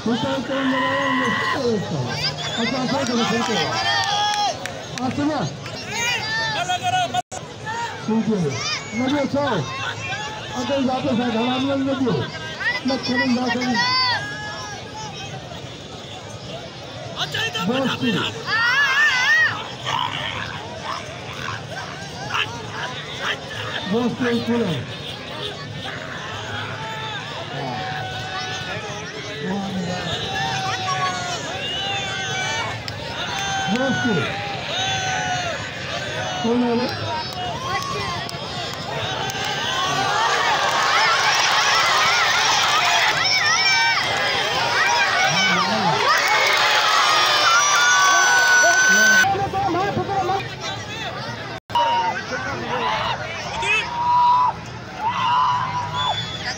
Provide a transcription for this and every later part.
Mustafa Kırım'dan aşağı doğru çekiyor. Aslında. Çünkü ne diyorsa adı zaten sen haramlar ne diyor? Ne kırım zaten. Boştu. Boştu kule. Boştu. Kule.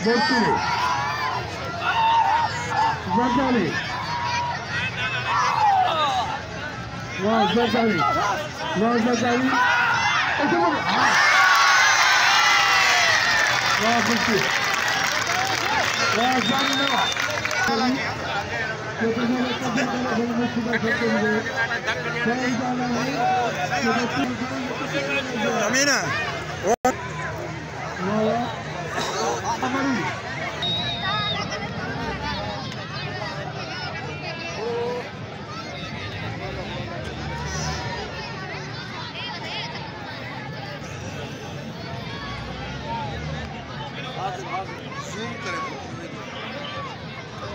Boştu. Zardali. Vah Zardali. Vah Zardali. Vah Boştu. Vah Zardali. Amina.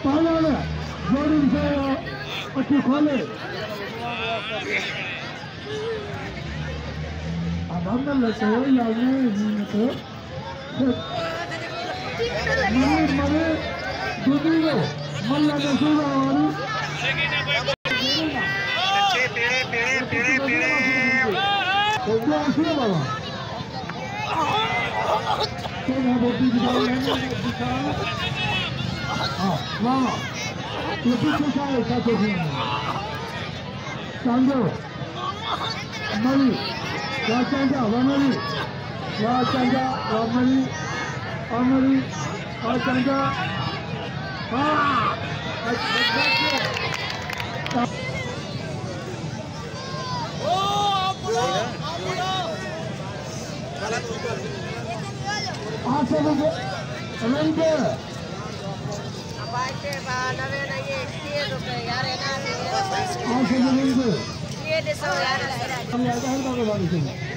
Pahla जोड़ी से अच्छी खोले अब हम लगते हैं यानी तो मरे दूसरी को मल्ला के सूरा वाली तो क्या सुना बाबा तो ना बोलती दिखा हाँ वाह ये पीछे का है साथी जी चांदो मरी या चांदा वमरी या चांदा वमरी अमरी और चांदा हाँ हाँ सब लोग Baik, Pak. Nabi lagi kia tu ke yare na. हाँ सब लोग Kia de so yare. हम याद है ना बाबा जी